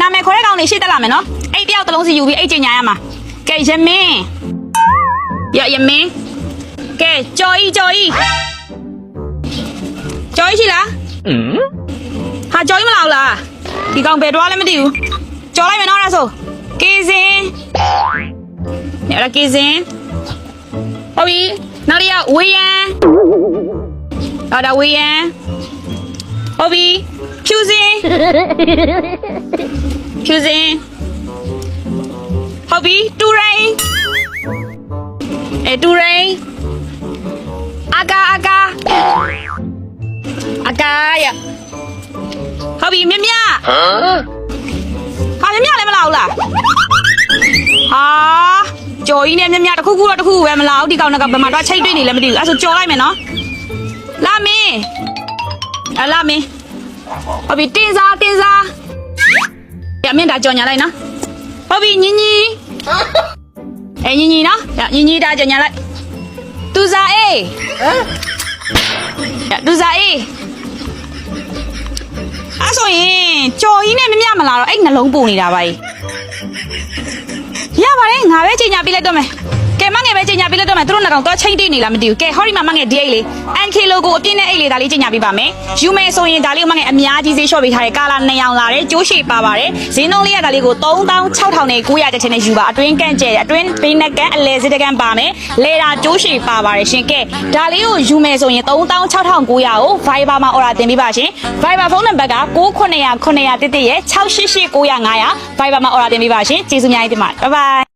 နာမည်ခေါ်တဲ့ကောင်လေးရှေ့တက်လာမယ်နော်အဲ့တယောက်တစ်လုံးစီယူပြီးအဲ့ကျင်ညာရမှာကဲရမင်းရမင်းကဲကြော်ကြီးရှိလားဟာကြော်ကြီးမလားလားဒီကောင်ဘယ်တော့လဲမသိဘူးကြော်လိုက်မယ်နော်အဲ့ဆိုကေစင်ညရကေစင်ဟုတ်ပြီနောက်တစ်ယောက်ဝေးရန်ဒါဝေးရန်ဟုတ်ပြီဖြူစင်ဟုတ်ပြီတူရိန်တူရိန်အာကာရဟုတ်ပြီမြဟာမြလည်းမလာဘူးလားဟာကြော်ကြီးနဲ့မြတစ်ခုတော့တစ်ခုပဲမလာဘူးဒီကောင်ကဘယ်မှာတော့ချိတ်တွေ့နေလဲမသိဘူးအဲ့ဆိုကြော်လိုက်မယ်နော်လာမင်းဟုတ်ပြီတင်းစားရမင်းဒါကြော်ညာလိုက်နော်ဟုတ်ပြီညီညီနော်ညီဒါကြော်ညာလိုက်သူစားအေးအဲ့ဆိုရင်ကြော်ကြီးနဲ့မြမလာတော့အဲ့နှလုံးပူနေတာပါကြီးရပါတယ်ငါပဲချိန်ညာပြလိုက်တော့မယ်ကဲမငယ်ပဲချိန်ညာပြလိုက်တော့မယ်သူတို့နှစ်ကောင်တော့ချိန်တိနေလားမသိဘူးကဲဟောဒီမှာမငယ်ဒီအိတ်လေး NK logo အပြည့်နဲ့အိတ်လေးဒါလေးချိန်ညာပြပါမယ်ယူမယ်ဆိုရင်ဒါလေးကိုမငယ်အများကြီးဈေးလျှော့ပေးထားတယ်ကာလာ2ရောင်လာတယ်ကျိုးရှည်ပါပါတယ်ဈေးနှုန်းလေးကဒါလေးကို36,000နဲ့900ကျပ်ချင်းနဲ့ယူပါအတွင်းကန့်ကျဲအတွင်းဘေးနဲ့ကန့်အလဲစစ်တကန်ပါမယ်လေတာကျိုးရှည်ပါပါတယ်ရှင်ကဲဒါလေးကိုယူမယ်ဆိုရင်36,900ကို Viber မှာ order တင်ပေးပါရှင် Viber ဖုန်းနံပါတ်က6900 900 1 ရဲ့ 688 900 500 Viber မှာ order တင်ပေးပါရှင်ကျေးဇူးအများကြီးတင်ပါတယ် bye bye